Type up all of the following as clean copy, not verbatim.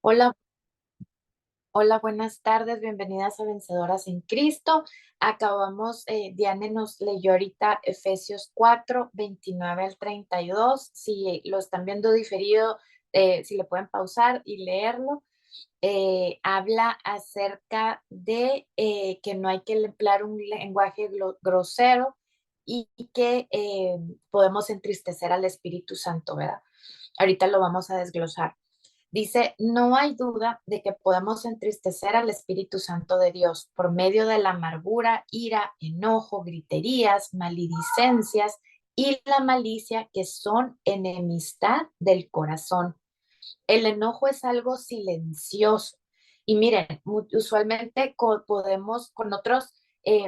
Hola, hola, buenas tardes, bienvenidas a Vencedoras en Cristo. Acabamos, Diane nos leyó ahorita Efesios 4 29 al 32. Si lo están viendo diferido, si le pueden pausar y leerlo. Habla acerca de que no hay que emplear un lenguaje grosero y que podemos entristecer al Espíritu Santo, ¿verdad? Ahorita lo vamos a desglosar. Dice, no hay duda de que podemos entristecer al Espíritu Santo de Dios por medio de la amargura, ira, enojo, griterías, maledicencias y la malicia que son enemistad del corazón. El enojo es algo silencioso. Y miren, usualmente podemos con otros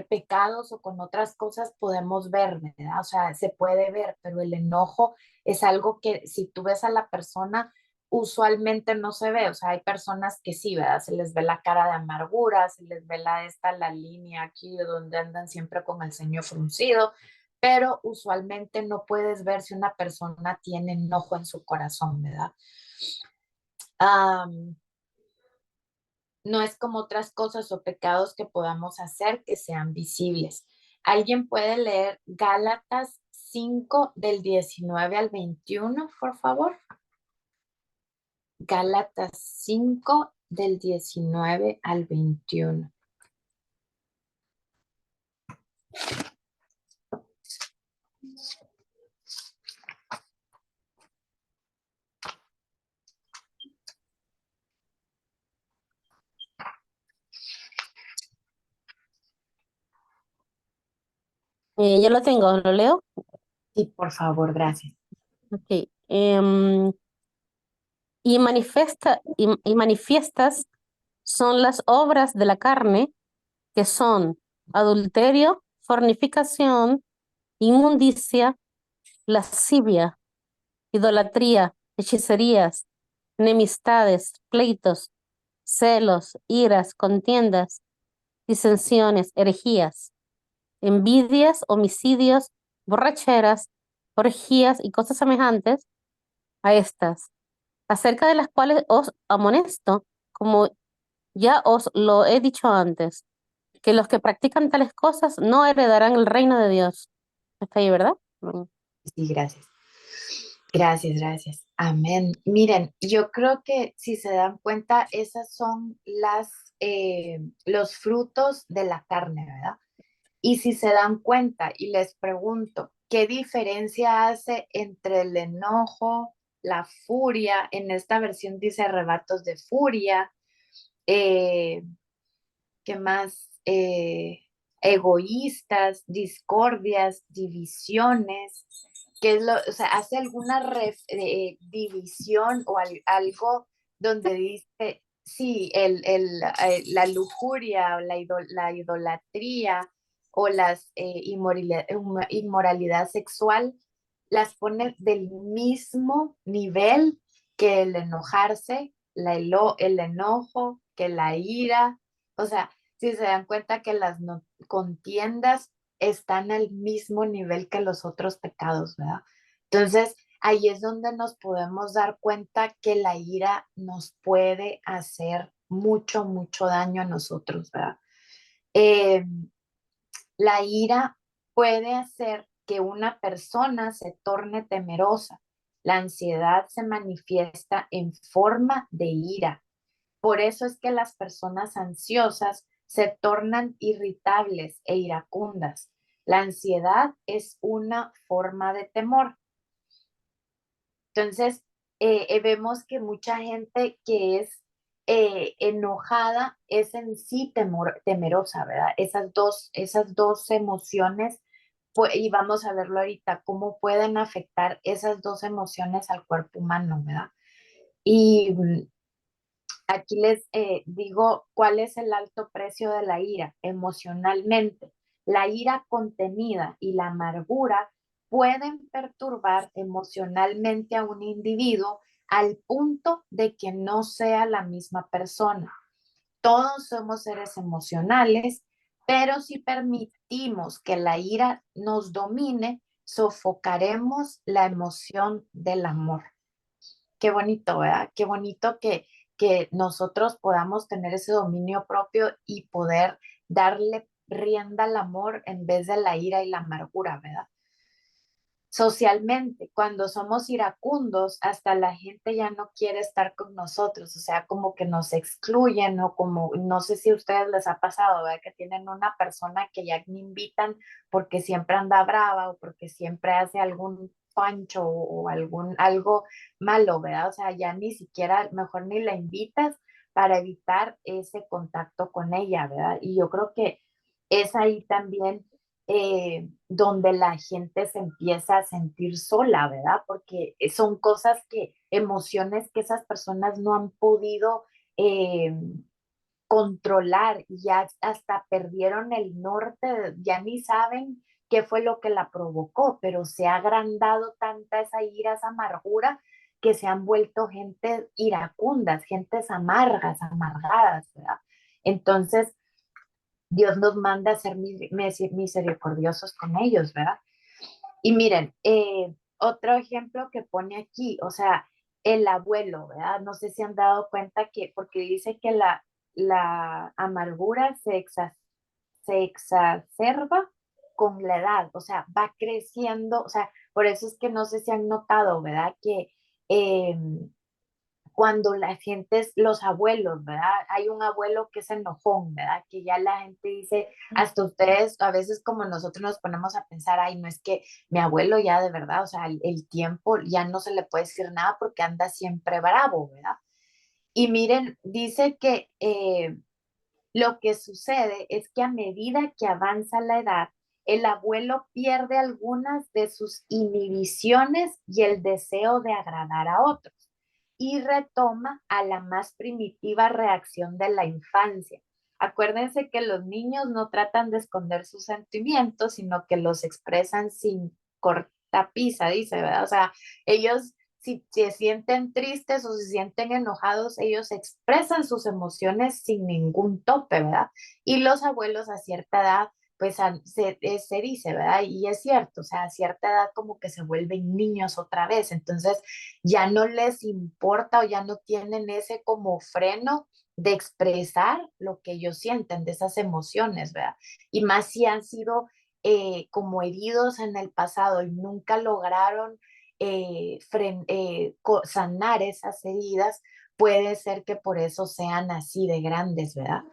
pecados o con otras cosas podemos ver, ¿verdad? O sea, se puede ver, pero el enojo es algo que si tú ves a la persona, usualmente no se ve. O sea, hay personas que sí, ¿verdad? Se les ve la cara de amargura, se les ve la línea aquí donde andan siempre con el ceño fruncido, pero usualmente no puedes ver si una persona tiene enojo en su corazón, ¿verdad? Am, no es como otras cosas o pecados que podamos hacer que sean visibles. ¿Alguien puede leer Gálatas 5 del 19 al 21, por favor? Gálatas 5 del 19 al 21. Yo lo tengo, ¿lo leo? Sí, por favor, gracias. Ok. Y manifiestas son las obras de la carne, que son adulterio, fornicación, inmundicia, lascivia, idolatría, hechicerías, enemistades, pleitos, celos, iras, contiendas, disensiones, herejías, envidias, homicidios, borracheras, orgías y cosas semejantes a estas, acerca de las cuales os amonesto, como ya os lo he dicho antes, que los que practican tales cosas no heredarán el reino de Dios. Está ahí, ¿verdad? Sí, gracias. Gracias, gracias. Amén. Miren, yo creo que si se dan cuenta, esas son los frutos de la carne, ¿verdad? Y si se dan cuenta y les pregunto, ¿qué diferencia hace entre el enojo, la furia? En esta versión dice arrebatos de furia. eh, ¿Qué más? Egoístas, discordias, divisiones. ¿Qué es o sea, hace alguna división o algo donde dice, sí, la lujuria o la idolatría o las inmoralidad sexual las pone del mismo nivel que el enojarse, el enojo, que la ira. O sea, si se dan cuenta que las contiendas están al mismo nivel que los otros pecados, ¿verdad? Entonces, ahí es donde nos podemos dar cuenta que la ira nos puede hacer mucho, mucho daño a nosotros, ¿verdad? Eh, la ira puede hacer que una persona se torne temerosa. La ansiedad se manifiesta en forma de ira. Por eso es que las personas ansiosas se tornan irritables e iracundas. La ansiedad es una forma de temor. Entonces, vemos que mucha gente que es enojada es en sí temerosa, ¿verdad? Esas dos emociones, y vamos a verlo ahorita, cómo pueden afectar esas dos emociones al cuerpo humano, ¿verdad? Y aquí les digo cuál es el alto precio de la ira emocionalmente. La ira contenida y la amargura pueden perturbar emocionalmente a un individuo al punto de que no sea la misma persona. Todos somos seres emocionales, pero si permitimos que la ira nos domine, sofocaremos la emoción del amor. Qué bonito, ¿verdad? Qué bonito que que nosotros podamos tener ese dominio propio y poder darle rienda al amor en vez de la ira y la amargura, ¿verdad? Socialmente, cuando somos iracundos, hasta la gente ya no quiere estar con nosotros, o sea, como que nos excluyen o como, no sé si a ustedes les ha pasado, ¿verdad? Que tienen una persona que ya ni invitan porque siempre anda brava o porque siempre hace algún pancho o algún, algo malo, ¿verdad? O sea, ya ni siquiera, mejor ni la invitas para evitar ese contacto con ella, ¿verdad? Y yo creo que es ahí también donde la gente se empieza a sentir sola, ¿verdad? Porque son cosas que, emociones que esas personas no han podido eh, controlar y ya hasta perdieron el norte, ya ni saben qué fue lo que la provocó, pero se ha agrandado tanta esa ira, esa amargura, que se han vuelto gente iracundas, gentes amargas, amargadas, ¿verdad? Entonces, Dios nos manda a ser misericordiosos con ellos, ¿verdad? Y miren, otro ejemplo que pone aquí, o sea, el abuelo, ¿verdad? No sé si han dado cuenta que, porque dice que la amargura se exacerba con la edad, o sea, va creciendo, o sea, por eso es que no sé si han notado, ¿verdad? Que eh, cuando la gente es los abuelos, ¿verdad? Hay un abuelo que es enojón, ¿verdad? Que ya la gente dice, hasta ustedes, a veces como nosotros nos ponemos a pensar, ay, no es que mi abuelo ya de verdad, o sea, el tiempo ya no se le puede decir nada porque anda siempre bravo, ¿verdad? Y miren, dice que lo que sucede es que a medida que avanza la edad, el abuelo pierde algunas de sus inhibiciones y el deseo de agradar a otros y retoma a la más primitiva reacción de la infancia. Acuérdense que los niños no tratan de esconder sus sentimientos, sino que los expresan sin cortapisa, dice, ¿verdad? O sea, ellos si se sienten tristes o se sienten enojados, ellos expresan sus emociones sin ningún tope, ¿verdad? Y los abuelos a cierta edad, pues se dice, ¿verdad? Y es cierto, o sea, a cierta edad como que se vuelven niños otra vez, entonces ya no les importa o ya no tienen ese como freno de expresar lo que ellos sienten, de esas emociones, ¿verdad? Y más si han sido como heridos en el pasado y nunca lograron sanar esas heridas, puede ser que por eso sean así de grandes, ¿verdad?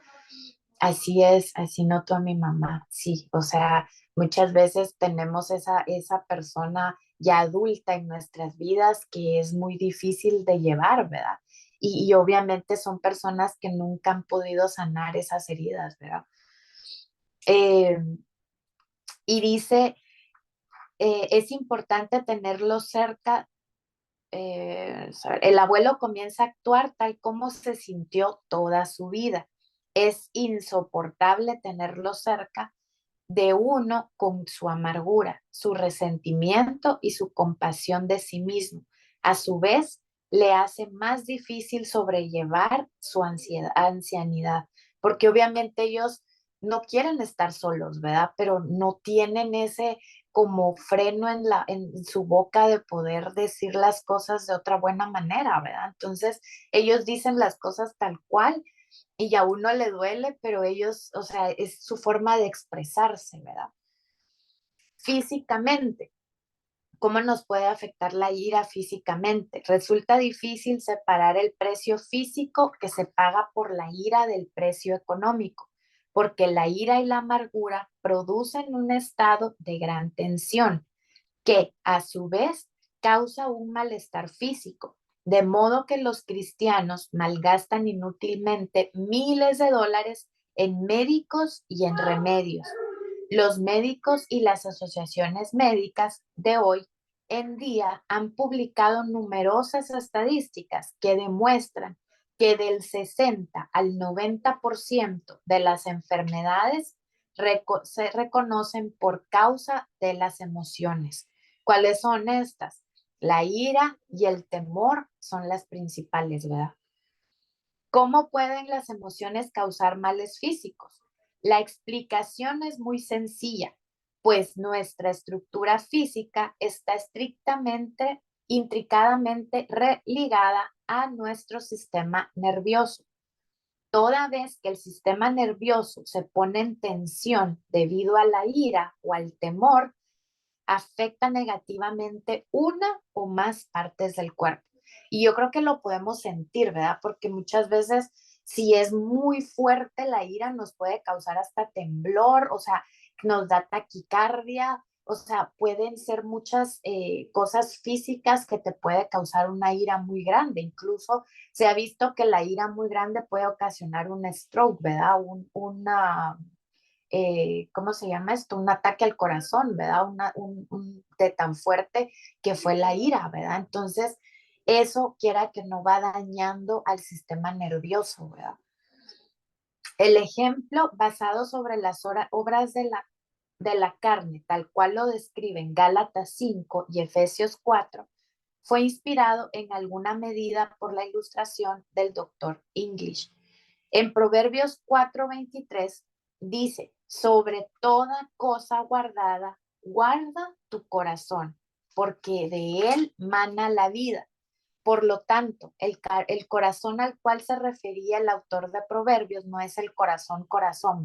Así es, así noto a mi mamá, sí, o sea, muchas veces tenemos esa persona ya adulta en nuestras vidas que es muy difícil de llevar, ¿verdad? Y obviamente son personas que nunca han podido sanar esas heridas, ¿verdad? Eh, y dice, es importante tenerlo cerca. El abuelo comienza a actuar tal como se sintió toda su vida. Es insoportable tenerlo cerca de uno con su amargura, su resentimiento y su compasión de sí mismo. A su vez, le hace más difícil sobrellevar su ancianidad, porque obviamente ellos no quieren estar solos, ¿verdad? Pero no tienen ese como freno en su boca de poder decir las cosas de otra buena manera, ¿verdad? Entonces, ellos dicen las cosas tal cual y a uno le duele, pero ellos, o sea, es su forma de expresarse, ¿verdad? Físicamente, ¿cómo nos puede afectar la ira físicamente? Resulta difícil separar el precio físico que se paga por la ira del precio económico, porque la ira y la amargura producen un estado de gran tensión que a su vez causa un malestar físico, de modo que los cristianos malgastan inútilmente miles de dólares en médicos y en remedios. Los médicos y las asociaciones médicas de hoy en día han publicado numerosas estadísticas que demuestran que del 60 al 90% de las enfermedades se reconocen por causa de las emociones. ¿Cuáles son estas? La ira y el temor son las principales, ¿verdad? ¿Cómo pueden las emociones causar males físicos? La explicación es muy sencilla, pues nuestra estructura física está estrictamente, intricadamente ligada a nuestro sistema nervioso. Toda vez que el sistema nervioso se pone en tensión debido a la ira o al temor, afecta negativamente una o más partes del cuerpo. Y yo creo que lo podemos sentir, ¿verdad? Porque muchas veces si es muy fuerte la ira nos puede causar hasta temblor, o sea, nos da taquicardia, o sea, pueden ser muchas cosas físicas que te puede causar una ira muy grande. Incluso se ha visto que la ira muy grande puede ocasionar un stroke, ¿verdad? ¿Cómo se llama esto? Un ataque al corazón, ¿verdad? De tan fuerte que fue la ira, ¿verdad? Entonces, eso quiera que no va dañando al sistema nervioso, ¿verdad? El ejemplo basado sobre las obras de la carne, tal cual lo describen Gálatas 5 y Efesios 4, fue inspirado en alguna medida por la ilustración del doctor English. En Proverbios 4:23 dice, sobre toda cosa guardada, guarda tu corazón, porque de él mana la vida. Por lo tanto, el corazón al cual se refería el autor de Proverbios no es el corazón,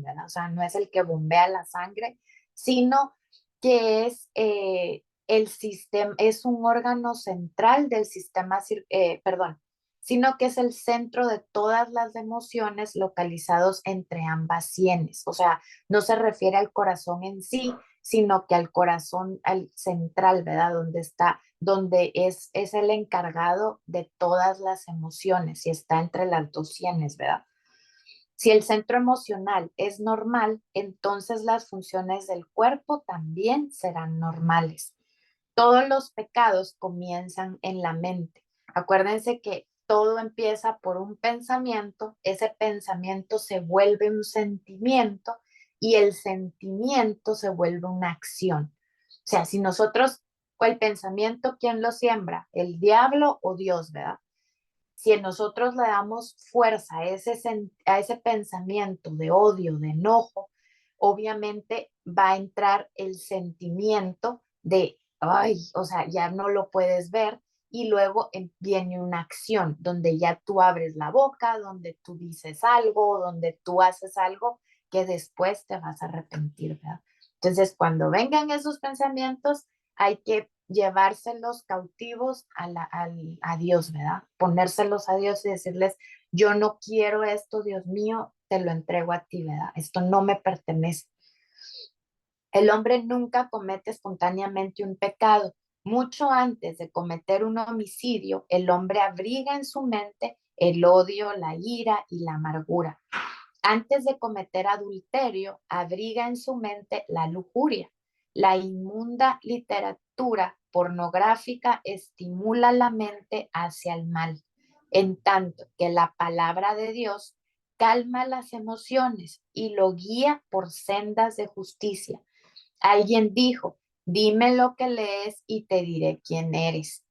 ¿verdad? O sea, no es el que bombea la sangre, sino que es el sistema, es un órgano central del sistema, perdón, sino que es el centro de todas las emociones localizados entre ambas sienes. O sea, no se refiere al corazón en sí, sino que al corazón, al central, ¿verdad? Donde es el encargado de todas las emociones y está entre las dos sienes, ¿verdad? Si el centro emocional es normal, entonces las funciones del cuerpo también serán normales. Todos los pecados comienzan en la mente. Acuérdense que todo empieza por un pensamiento, ese pensamiento se vuelve un sentimiento y el sentimiento se vuelve una acción. O sea, si nosotros, o el pensamiento, ¿quién lo siembra? ¿El diablo o Dios, verdad? Si nosotros le damos fuerza a ese pensamiento de odio, de enojo, obviamente va a entrar el sentimiento de, ay, o sea, ya no lo puedes ver y luego viene una acción donde ya tú abres la boca, donde tú dices algo, donde tú haces algo que después te vas a arrepentir, ¿verdad? Entonces, cuando vengan esos pensamientos, hay que llevárselos cautivos a Dios, ¿verdad? Ponérselos a Dios y decirles, yo no quiero esto, Dios mío, te lo entrego a ti, ¿verdad? Esto no me pertenece. El hombre nunca comete espontáneamente un pecado. Mucho antes de cometer un homicidio, el hombre abriga en su mente el odio, la ira y la amargura. Antes de cometer adulterio, abriga en su mente la lujuria. La inmunda literatura pornográfica estimula la mente hacia el mal, en tanto que la palabra de Dios calma las emociones y lo guía por sendas de justicia. Alguien dijo, dime lo que lees y te diré quién eres.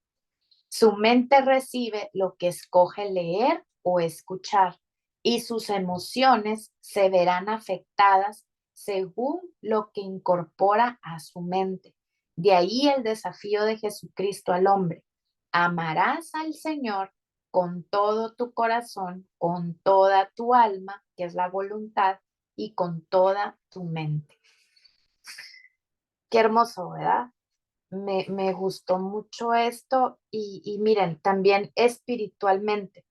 Su mente recibe lo que escoge leer o escuchar y sus emociones se verán afectadas según lo que incorpora a su mente. De ahí el desafío de Jesucristo al hombre. Amarás al Señor con todo tu corazón, con toda tu alma, que es la voluntad, y con toda tu mente. Qué hermoso, ¿verdad? Me gustó mucho esto y miren, también espiritualmente.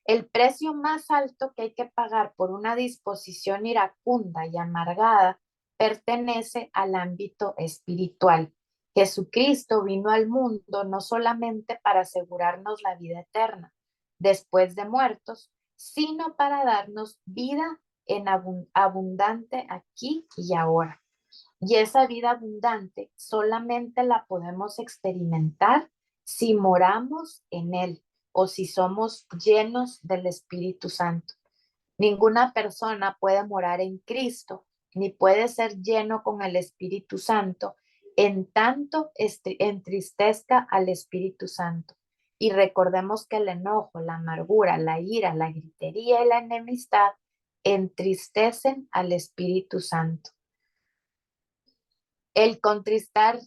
El precio más alto que hay que pagar por una disposición iracunda y amargada pertenece al ámbito espiritual. Jesucristo vino al mundo no solamente para asegurarnos la vida eterna después de muertos, sino para darnos vida en abundante aquí y ahora. Y esa vida abundante solamente la podemos experimentar si moramos en Él o si somos llenos del Espíritu Santo. Ninguna persona puede morar en Cristo ni puede ser lleno con el Espíritu Santo en tanto entristezca al Espíritu Santo. Y recordemos que el enojo, la amargura, la ira, la gritería y la enemistad entristecen al Espíritu Santo. El contristar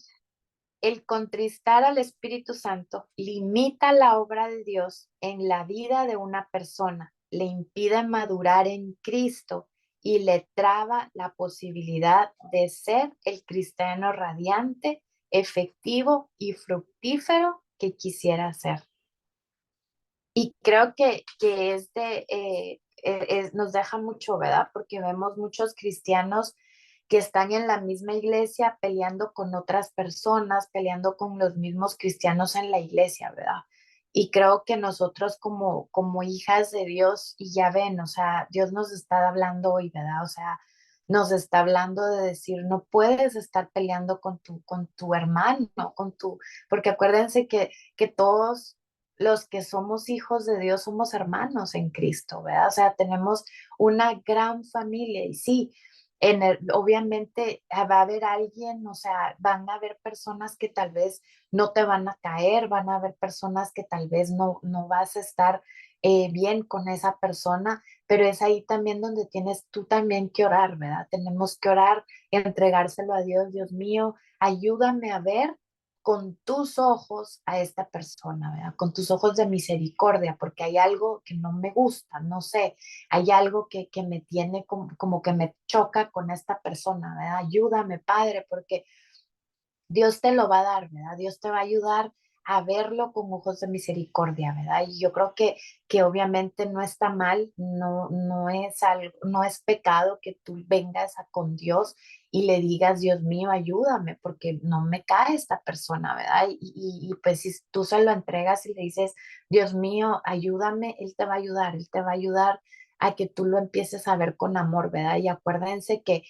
El contristar al Espíritu Santo limita la obra de Dios en la vida de una persona, le impide madurar en Cristo y le traba la posibilidad de ser el cristiano radiante, efectivo y fructífero que quisiera ser. Y creo que nos deja mucho, ¿verdad? Porque vemos muchos cristianos que están en la misma iglesia peleando con otras personas, peleando con los mismos cristianos en la iglesia, ¿verdad? Y creo que nosotros como hijas de Dios, y ya ven, o sea, Dios nos está hablando hoy, ¿verdad? O sea, nos está hablando de decir, no puedes estar peleando con tu hermano, porque acuérdense que todos los que somos hijos de Dios somos hermanos en Cristo, ¿verdad? O sea, tenemos una gran familia y sí, obviamente va a haber alguien, o sea, van a haber personas que tal vez no te van a caer, van a haber personas que tal vez no vas a estar bien con esa persona, pero es ahí también donde tienes tú también que orar, ¿verdad? Tenemos que orar, entregárselo a Dios, Dios mío, ayúdame a ver con tus ojos a esta persona, ¿verdad? Con tus ojos de misericordia, porque hay algo que no me gusta, no sé, hay algo que me tiene como que me choca con esta persona, ¿verdad? Ayúdame, Padre, porque Dios te lo va a dar, ¿verdad? Dios te va a ayudar a verlo con ojos de misericordia, ¿verdad? Y yo creo que obviamente no está mal, no es algo, no es pecado que tú vengas con Dios y le digas, Dios mío, ayúdame, porque no me cae esta persona, ¿verdad? Y pues si tú se lo entregas y le dices, Dios mío, ayúdame, Él te va a ayudar, Él te va a ayudar a que tú lo empieces a ver con amor, ¿verdad? Y acuérdense que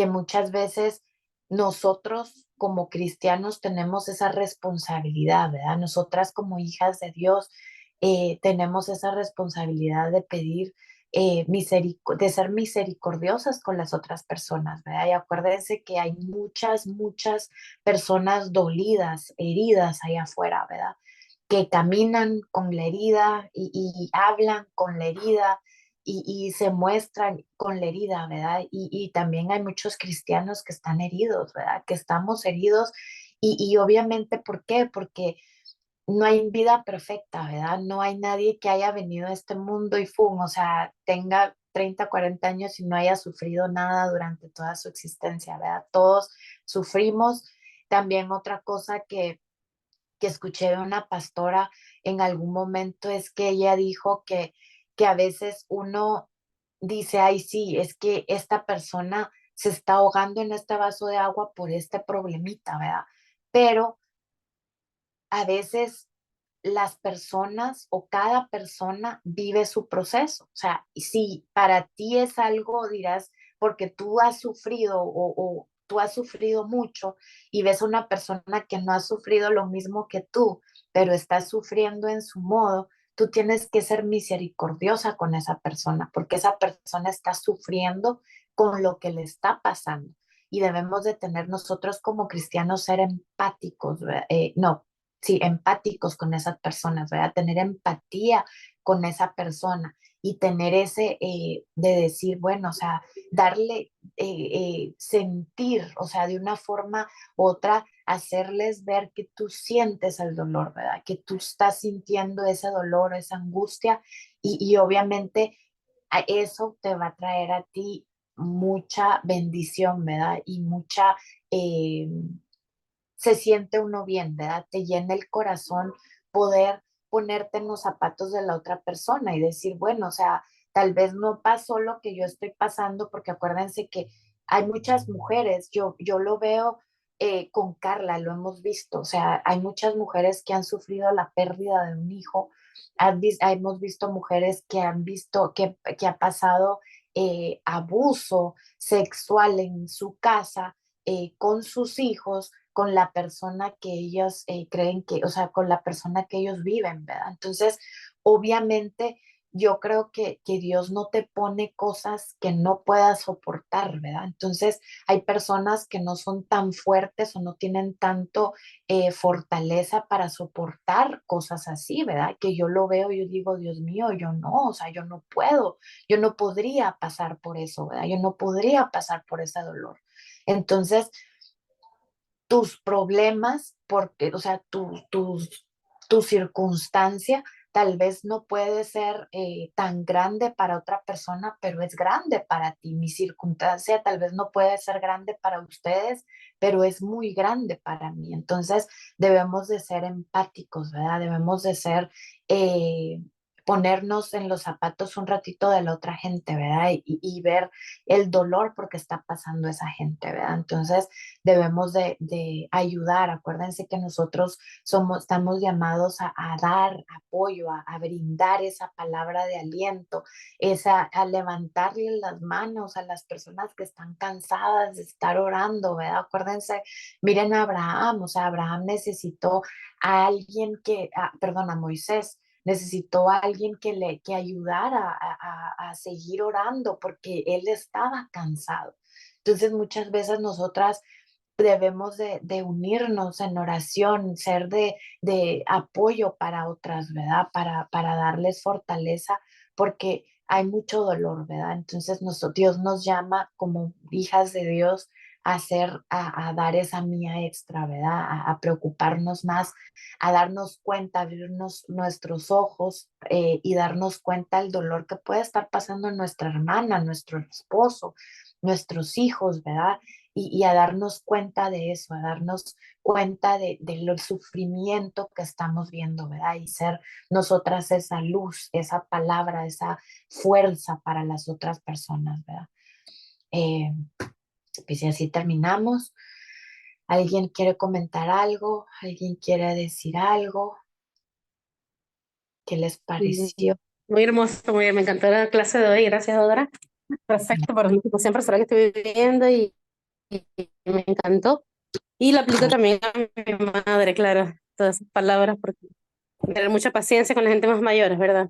muchas veces nosotros como cristianos tenemos esa responsabilidad, ¿verdad? Nosotras como hijas de Dios tenemos esa responsabilidad de pedir de ser misericordiosas con las otras personas, ¿verdad? Y acuérdense que hay muchas personas dolidas, heridas allá afuera, ¿verdad? Que caminan con la herida y hablan con la herida y se muestran con la herida, ¿verdad? Y también hay muchos cristianos que están heridos, ¿verdad? Que estamos heridos y obviamente, ¿por qué? Porque no hay vida perfecta, ¿verdad? No hay nadie que haya venido a este mundo y o sea, tenga 30, 40 años y no haya sufrido nada durante toda su existencia, ¿verdad? Todos sufrimos. También otra cosa que escuché de una pastora en algún momento es que ella dijo que a veces uno dice, ay, sí, es que esta persona se está ahogando en este vaso de agua por este problemita, ¿verdad? Pero a veces las personas o cada persona vive su proceso. O sea, si para ti es algo, dirás, porque tú has sufrido o tú has sufrido mucho y ves a una persona que no ha sufrido lo mismo que tú, pero está sufriendo en su modo, tú tienes que ser misericordiosa con esa persona, porque esa persona está sufriendo con lo que le está pasando. Y debemos de tener nosotros como cristianos ser empáticos, no, sí, empáticos con esas personas, ¿verdad? Tener empatía con esa persona y tener ese de decir, bueno, o sea, darle, sentir, o sea, de una forma u otra, hacerles ver que tú sientes el dolor, ¿verdad? Que tú estás sintiendo ese dolor, esa angustia y obviamente eso te va a traer a ti mucha bendición, ¿verdad? Y mucha... Eh, se siente uno bien, ¿verdad? Te llena el corazón poder ponerte en los zapatos de la otra persona y decir, bueno, o sea, tal vez no pasó lo que yo estoy pasando, porque acuérdense que hay muchas mujeres, yo lo veo con Carla, lo hemos visto, o sea, hay muchas mujeres que han sufrido la pérdida de un hijo, hemos visto mujeres que han visto que ha pasado abuso sexual en su casa con sus hijos, con la persona que ellos creen que, o sea, con la persona que ellos viven, ¿verdad? Entonces, obviamente, yo creo que Dios no te pone cosas que no puedas soportar, ¿verdad? Entonces, hay personas que no son tan fuertes o no tienen tanto fortaleza para soportar cosas así, ¿verdad? Que yo lo veo y yo digo, Dios mío, yo no, o sea, yo no puedo, yo no podría pasar por eso, ¿verdad? Yo no podría pasar por ese dolor. Entonces, tus problemas porque, o sea, tu circunstancia tal vez no puede ser tan grande para otra persona, pero es grande para ti. Mi circunstancia tal vez no puede ser grande para ustedes, pero es muy grande para mí. Entonces debemos de ser empáticos, ¿verdad? Debemos de ser, eh, ponernos en los zapatos un ratito de la otra gente, ¿verdad? Y ver el dolor porque está pasando esa gente, ¿verdad? Entonces debemos de ayudar. Acuérdense que nosotros estamos llamados a dar apoyo, a brindar esa palabra de aliento, a levantarle las manos a las personas que están cansadas de estar orando, ¿verdad? Acuérdense, miren a Abraham, o sea, Abraham necesitó a alguien perdón, a Moisés. Necesitó a alguien que ayudara a seguir orando porque él estaba cansado. Entonces muchas veces nosotras debemos de unirnos en oración, ser de apoyo para otras, ¿verdad? Para darles fortaleza, porque hay mucho dolor, ¿verdad? Entonces Dios nos llama como hijas de Dios a dar esa mía extra, ¿verdad? A preocuparnos más, a darnos cuenta, abrirnos nuestros ojos y darnos cuenta del dolor que puede estar pasando en nuestra hermana, nuestro esposo, nuestros hijos, ¿verdad? Y a darnos cuenta de eso, a darnos cuenta del sufrimiento que estamos viendo, ¿verdad? Y ser nosotras esa luz, esa palabra, esa fuerza para las otras personas, ¿verdad? Eh, pues y así terminamos. ¿Alguien quiere comentar algo? ¿Alguien quiere decir algo? ¿Qué les Mm, pareció? Muy hermoso, muy bien. Me encantó la clase de hoy. Gracias, Dora. Perfecto para la situación personal que estoy viviendo y me encantó. Y lo aplico también a mi madre, claro, todas esas palabras, porque tener mucha paciencia con la gente más mayor, es verdad.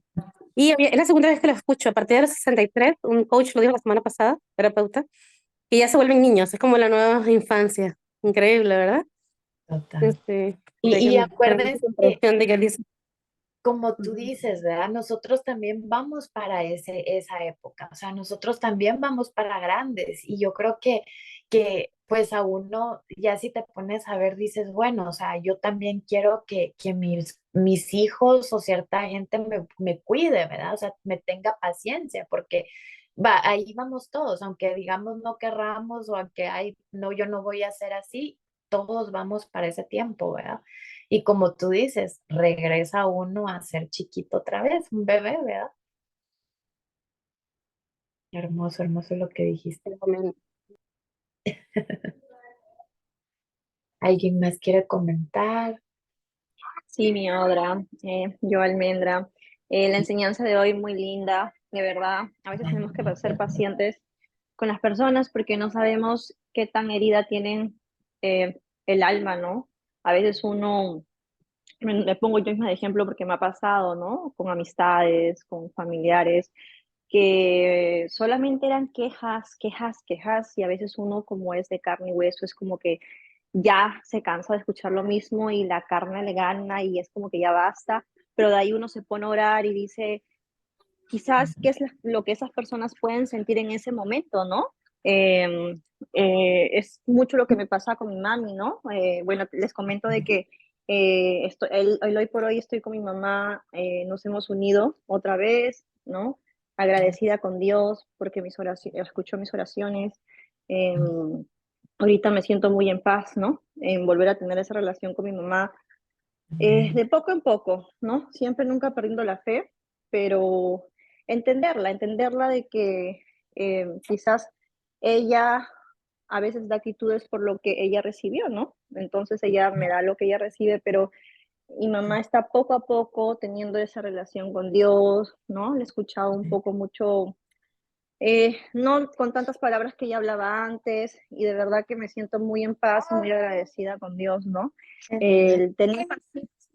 Es la segunda vez que lo escucho, a partir de los 63, un coach lo dijo la semana pasada, terapeuta, que ya se vuelven niños, es como la nueva infancia. Increíble, ¿verdad? Total. Y Tener mucha acuérdense que comprensión de que dice. como tú Ujú. dices, ¿verdad? Nosotros también vamos para esa época, o sea, nosotros también vamos para grandes y yo creo que pues a uno, ya si te pones a ver, dices, bueno, o sea, yo también quiero que mis hijos o cierta gente me cuide, ¿verdad? O sea, me tenga paciencia, porque ahí vamos todos, aunque digamos no querramos o aunque no, yo no voy a ser así, todos vamos para ese tiempo, ¿verdad? Y como tú dices, regresa uno a ser chiquito otra vez, un bebé, ¿verdad? Hermoso, hermoso lo que dijiste. ¿Alguien más quiere comentar? Sí, mi Audra, yo Almendra. La enseñanza de hoy muy linda, de verdad. A veces tenemos que ser pacientes con las personas porque no sabemos qué tan herida tienen el alma, ¿no? A veces uno, me pongo yo misma de ejemplo porque me ha pasado, ¿no? Con amistades, con familiares, que solamente eran quejas, quejas, quejas, y a veces uno como es de carne y hueso, es como que ya se cansa de escuchar lo mismo y la carne le gana y es como que ya basta, pero de ahí uno se pone a orar y dice, quizás qué es lo que esas personas pueden sentir en ese momento, ¿no? Eh, es mucho lo que me pasa con mi mami, ¿no? Bueno, les comento de que hoy por hoy estoy con mi mamá, nos hemos unido otra vez, ¿no? Agradecida con Dios porque escuchó mis oraciones. Eh, Ahorita me siento muy en paz, ¿no? En volver a tener esa relación con mi mamá, de poco en poco, ¿no? Siempre nunca perdiendo la fe, pero entenderla de que quizás ella a veces da actitudes por lo que ella recibió, ¿no? Entonces ella me da lo que ella recibe, pero mi mamá está poco a poco teniendo esa relación con Dios, ¿no? Le he escuchado un poco mucho, no con tantas palabras que ella hablaba antes, y de verdad que me siento muy en paz y muy agradecida con Dios, ¿no? El tener paciencia,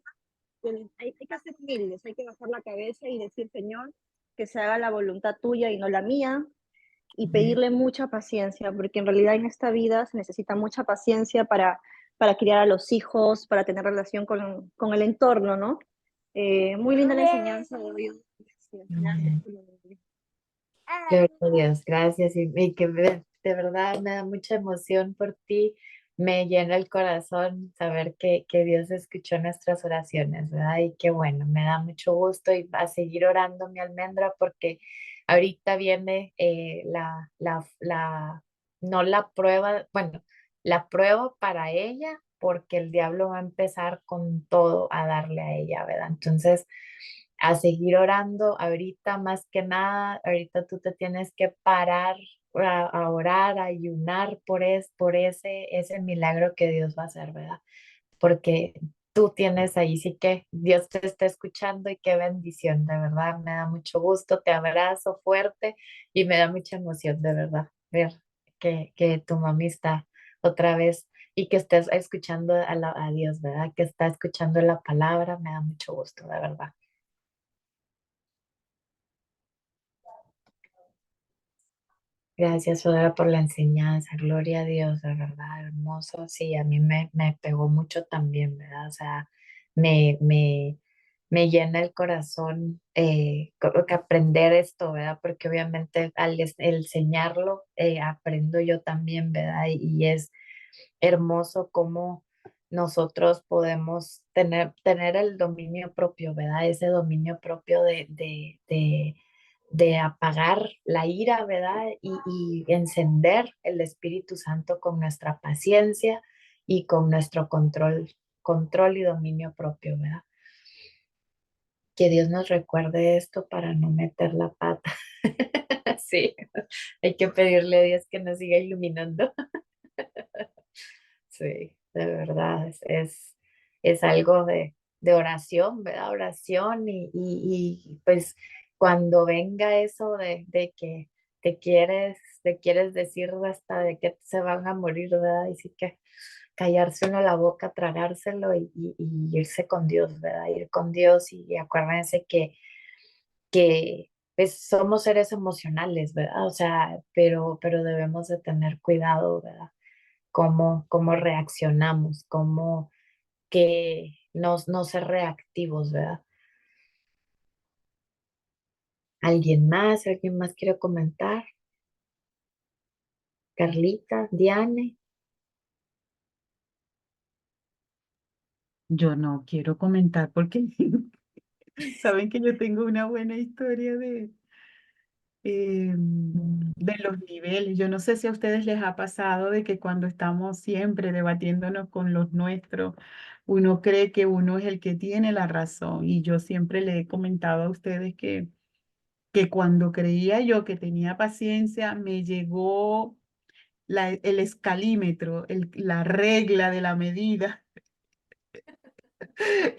hay que ser humildes, hay que bajar la cabeza y decir, Señor, que se haga la voluntad tuya y no la mía, y pedirle mucha paciencia, porque en realidad en esta vida se necesita mucha paciencia para criar a los hijos, para tener relación con el entorno, ¿no? Muy linda la enseñanza de hoy. Gracias. Gloria a Dios, gracias. Y que de verdad me da mucha emoción por ti, me llena el corazón saber que Dios escuchó nuestras oraciones, ¿verdad? Y qué bueno, me da mucho gusto y va a seguir orando mi almendra porque ahorita viene no la prueba, bueno, la prueba para ella porque el diablo va a empezar con todo a darle a ella, ¿verdad? Entonces, a seguir orando ahorita más que nada, ahorita tú te tienes que parar a orar, a ayunar por ese milagro que Dios va a hacer, ¿verdad? Porque tú tienes ahí, sí que Dios te está escuchando y qué bendición, de verdad, me da mucho gusto, te abrazo fuerte y me da mucha emoción, de verdad, ver que tu mami está otra vez y que estés escuchando a Dios, ¿verdad? Que está escuchando la palabra, me da mucho gusto, de verdad. Gracias, Sodra, por la enseñanza. Gloria a Dios, de verdad, hermoso. Sí, a mí me pegó mucho también, ¿verdad? O sea, me, me, me llena el corazón que aprender esto, ¿verdad? Porque obviamente el enseñarlo, aprendo yo también, ¿verdad? Y es hermoso cómo nosotros podemos tener el dominio propio, ¿verdad? Ese dominio propio de apagar la ira, ¿verdad? Y encender el Espíritu Santo con nuestra paciencia y con nuestro control y dominio propio, ¿verdad? Que Dios nos recuerde esto para no meter la pata. Sí, hay que pedirle a Dios que nos siga iluminando. Sí, de verdad, es algo de oración, ¿verdad? Oración pues cuando venga eso de que te quieres decir hasta de que se van a morir, ¿verdad? Y sí que callarse uno la boca, tragárselo y irse con Dios, ¿verdad? Ir con Dios y acuérdense que pues, somos seres emocionales, ¿verdad? O sea, pero debemos de tener cuidado, ¿verdad? Cómo reaccionamos, cómo que no ser reactivos, ¿verdad? ¿Alguien más? ¿Alguien más quiere comentar? Carlita, Diane. Yo no quiero comentar porque saben que yo tengo una buena historia de los niveles. Yo no sé si a ustedes les ha pasado de que cuando estamos siempre debatiéndonos con los nuestros, uno cree que uno es el que tiene la razón. Y yo siempre le he comentado a ustedes que cuando creía yo que tenía paciencia, me llegó el escalímetro, la regla de la medida.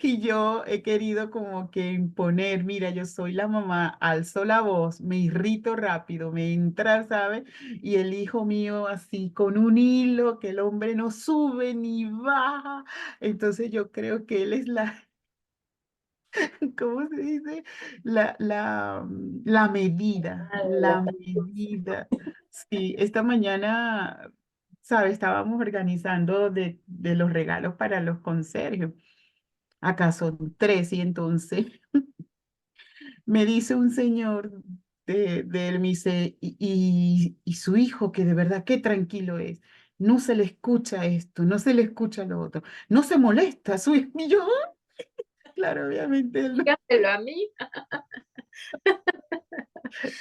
Y yo he querido como que imponer, mira, yo soy la mamá, alzo la voz, me irrito rápido, me entra, ¿sabes? Y el hijo mío así con un hilo que el hombre no sube ni baja. Entonces yo creo que él es ¿cómo se dice? La medida, la medida. Sí, esta mañana, ¿sabes? Estábamos organizando de los regalos para los conserjes. Acá son tres y entonces me dice un señor de él, me dice, y su hijo, que de verdad qué tranquilo es, no se le escucha esto, no se le escucha lo otro, no se molesta, su hijo, y yo, claro, obviamente él no. Dígaselo a mí.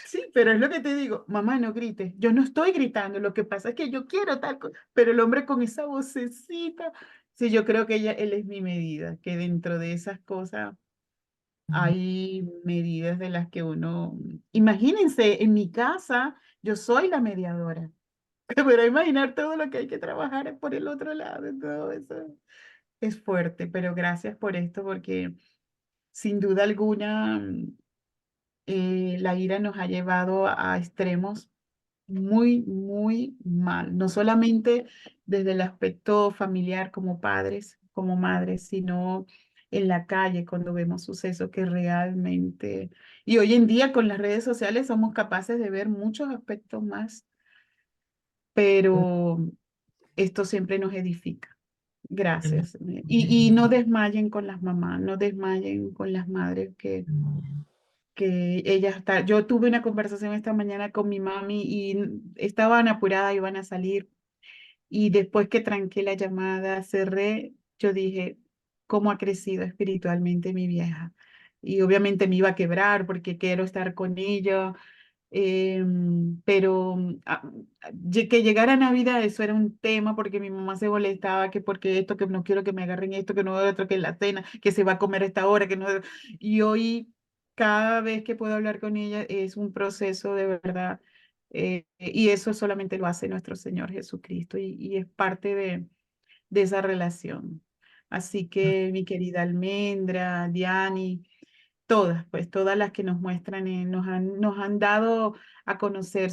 Sí, pero es lo que te digo, mamá, no grites, yo no estoy gritando, lo que pasa es que yo quiero tal cosa, pero el hombre con esa vocecita, sí, yo creo que él es mi medida, que dentro de esas cosas hay medidas de las que uno, imagínense, en mi casa yo soy la mediadora, pero imaginar todo lo que hay que trabajar por el otro lado, todo eso es fuerte, pero gracias por esto porque sin duda alguna la ira nos ha llevado a extremos muy, muy mal, no solamente desde el aspecto familiar como padres, como madres, sino en la calle cuando vemos sucesos que realmente, y hoy en día con las redes sociales somos capaces de ver muchos aspectos más, pero esto siempre nos edifica. Gracias. Y no desmayen con las mamás, no desmayen con las madres que ellas está. Yo tuve una conversación esta mañana con mi mami y estaban apuradas, iban a salir Y después que tranqué la llamada, cerré, yo dije, ¿cómo ha crecido espiritualmente mi vieja? Y obviamente me iba a quebrar porque quiero estar con ella, pero que llegara Navidad, eso era un tema porque mi mamá se molestaba que porque esto, que no quiero que me agarren esto, que no otro, que la cena, que se va a comer a esta hora, que no. Y hoy, cada vez que puedo hablar con ella, es un proceso de verdad. Y eso solamente lo hace nuestro Señor Jesucristo y es parte de esa relación. Así que mi querida Almendra, Diani, todas, pues todas las que nos muestran, nos han dado a conocer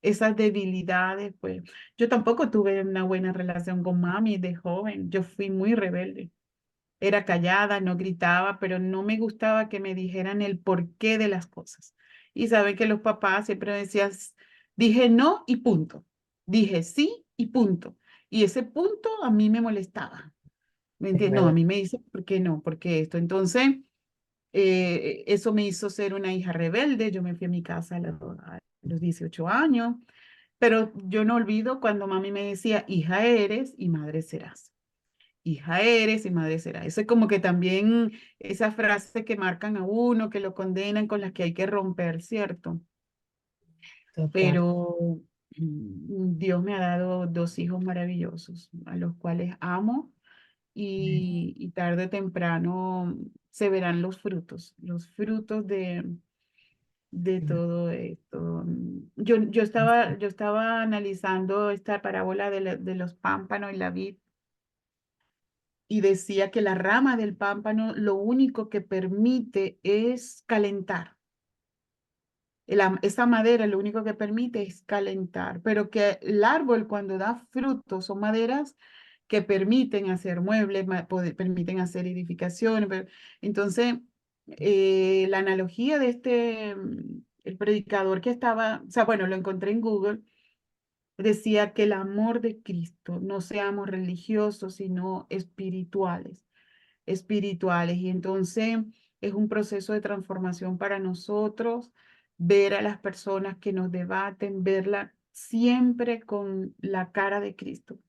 esas debilidades, pues yo tampoco tuve una buena relación con mami de joven, yo fui muy rebelde. Era callada, no gritaba, pero no me gustaba que me dijeran el porqué de las cosas. Y saben que los papás siempre decían, dije no y punto. Dije sí y punto. Y ese punto a mí me molestaba. ¿Me entiendes? No, a mí me dice, ¿por qué no? ¿Por qué esto? Entonces, eso me hizo ser una hija rebelde. Yo me fui a mi casa a los 18 años, pero yo no olvido cuando mami me decía, hija eres y madre serás. Hija eres y madre serás. Eso es como que también esa frase que marcan a uno, que lo condenan, con las que hay que romper, ¿cierto? Total. Pero Dios me ha dado dos hijos maravillosos, a los cuales amo y tarde o temprano se verán los frutos de todo esto. Yo estaba analizando esta parábola de los pámpanos y la vid y decía que la rama del pámpano lo único que permite es calentar. Esa madera lo único que permite es calentar, pero que el árbol cuando da frutos son maderas que permiten hacer muebles, permiten hacer edificaciones. Entonces, la analogía de el predicador que estaba, o sea, bueno, lo encontré en Google, decía que el amor de Cristo, no seamos religiosos, sino espirituales. Y entonces es un proceso de transformación para nosotros, ver a las personas que nos debaten, verla siempre con la cara de Cristo.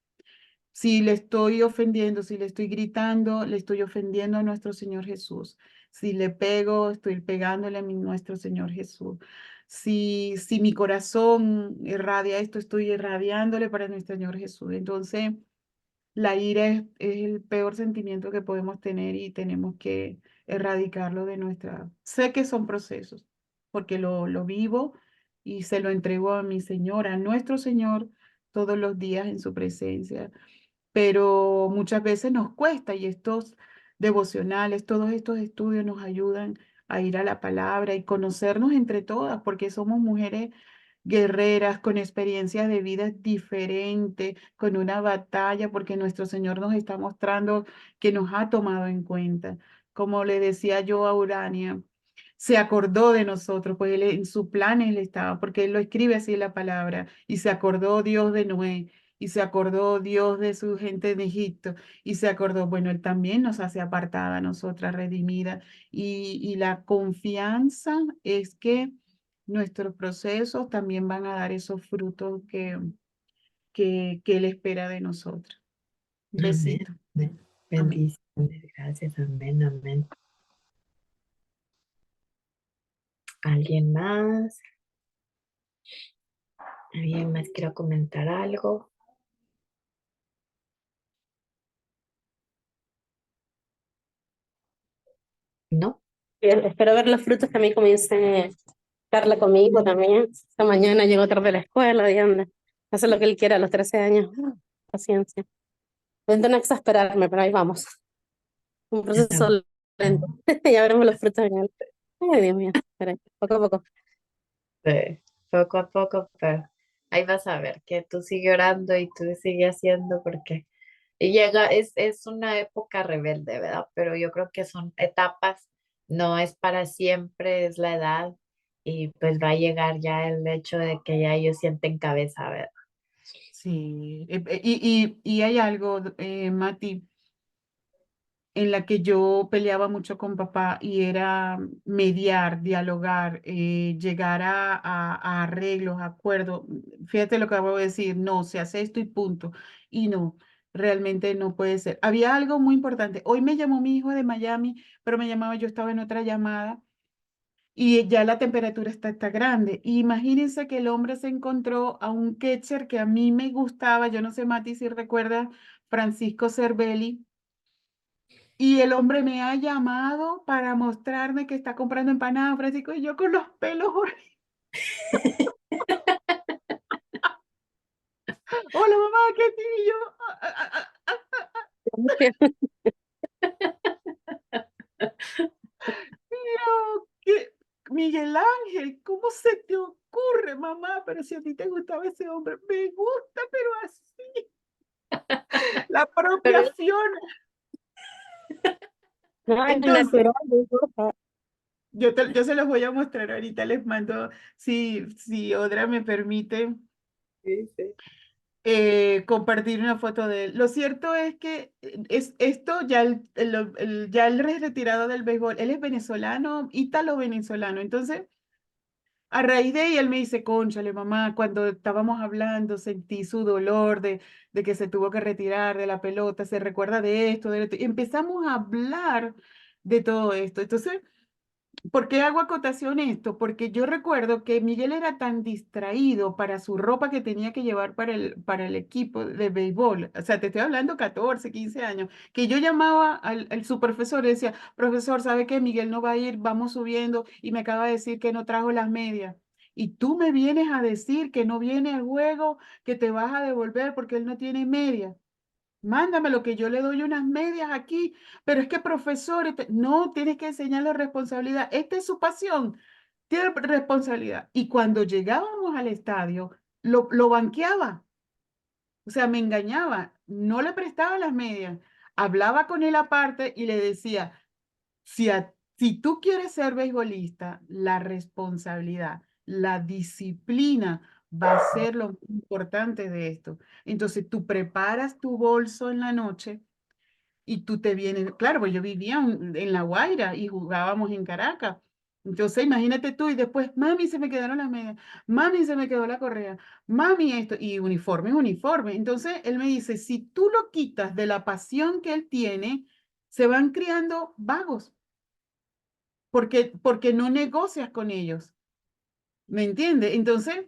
Si le estoy ofendiendo, si le estoy gritando, le estoy ofendiendo a nuestro Señor Jesús. Si le pego, estoy pegándole a nuestro Señor Jesús. Si mi corazón irradia esto, estoy irradiándole para nuestro Señor Jesús. Entonces, la ira es el peor sentimiento que podemos tener y tenemos que erradicarlo de nuestra. Sé que son procesos, porque lo vivo y se lo entrego a mi Señor, a nuestro Señor, todos los días en su presencia, pero muchas veces nos cuesta y estos devocionales, todos estos estudios nos ayudan a ir a la palabra y conocernos entre todas, porque somos mujeres guerreras con experiencias de vida diferentes, con una batalla, porque nuestro Señor nos está mostrando que nos ha tomado en cuenta. Como le decía yo a Urania, se acordó de nosotros, pues en su plan Él estaba, porque Él lo escribe así en la palabra, y se acordó Dios de Noé, y se acordó Dios de su gente en Egipto, y se acordó, bueno, Él también nos hace apartada a nosotras, redimida, y la confianza es que nuestros procesos también van a dar esos frutos que Él espera de nosotros. Un Amén. besito. Amén. Amén. Bendiciones. Gracias. Amén. Amén. ¿Alguien más? ¿Alguien más quiere comentar algo? ¿No? Espero ver los frutos que a mí comience Carla conmigo también. Esta mañana llegó tarde de la escuela y anda. Hace lo que él quiere a los 13 años. Paciencia. Intento no exasperarme, pero ahí vamos. Un proceso Estamos. lento. Ya veremos los frutos en él. Ay, Dios mío. Espera, poco a poco. Poco a poco, pero ahí vas a ver que tú sigue orando y tú sigue haciendo porque es una época rebelde, ¿verdad? Pero yo creo que son etapas, no es para siempre, es la edad y pues va a llegar ya el hecho de que ya ellos sienten cabeza, ¿verdad? Sí, y hay algo, Mati, en la que yo peleaba mucho con papá y era mediar, dialogar, llegar a arreglos, acuerdos. Fíjate lo que acabo de decir, no, se hace esto y punto. Y no, realmente no puede ser. Había algo muy importante. Hoy me llamó mi hijo de Miami, pero me llamaba, yo estaba en otra llamada. Y ya la temperatura está grande. Y imagínense que el hombre se encontró a un catcher que a mí me gustaba, yo no sé, Mati, si recuerda, Francisco Cervelli. Y el hombre me ha llamado para mostrarme que está comprando empanadas, Francisco, y yo con los pelos. Hola, mamá, ¿qué tío? Tío, ¿qué? Miguel Ángel, ¿cómo se te ocurre, mamá? Pero si a ti te gustaba ese hombre, me gusta, pero así. La Pero propia Fiona. Ay, Entonces, natural, no importa. yo se los voy a mostrar ahorita, les mando, si Odra me permite sí, sí. compartir una foto de él. Lo cierto es que es esto ya ya el retirado del béisbol, él es venezolano, ítalo-venezolano. Entonces, a raíz de ahí, él me dice, cónchale, mamá, cuando estábamos hablando, sentí su dolor de que se tuvo que retirar de la pelota, se recuerda de esto, de esto. Y empezamos a hablar de todo esto. Entonces, ¿por qué hago acotación esto? Porque yo recuerdo que Miguel era tan distraído para su ropa que tenía que llevar para el equipo de béisbol. O sea, te estoy hablando 14, 15 años, que yo llamaba su profesor y decía, profesor, ¿sabe qué? Miguel no va a ir, vamos subiendo y me acaba de decir que no trajo las medias. Y tú me vienes a decir que no viene al juego, que te vas a devolver porque él no tiene medias. Mándame lo que yo le doy unas medias aquí, pero es que profesor, no, tienes que enseñarle responsabilidad. Esta es su pasión, tiene responsabilidad. Y cuando llegábamos al estadio, lo banqueaba, o sea, me engañaba, no le prestaba las medias, hablaba con él aparte y le decía, si tú quieres ser beisbolista, la responsabilidad, la disciplina va a ser lo más importante de esto. Entonces, tú preparas tu bolso en la noche y tú te vienes, claro, pues yo vivía en La Guaira y jugábamos en Caracas. Entonces, imagínate tú y después, mami, se me quedaron las medias, mami, se me quedó la correa, mami, esto, y uniforme, uniforme. Entonces, él me dice, si tú lo quitas de la pasión que él tiene, se van criando vagos porque no negocias con ellos, ¿me entiendes? Entonces,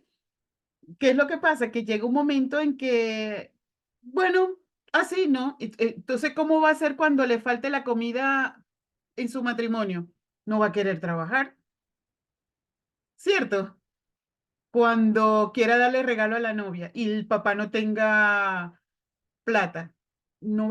¿qué es lo que pasa? Que llega un momento en que, bueno, así, ¿no? Entonces, ¿cómo va a ser cuando le falte la comida en su matrimonio? No va a querer trabajar, ¿cierto? Cuando quiera darle regalo a la novia y el papá no tenga plata, no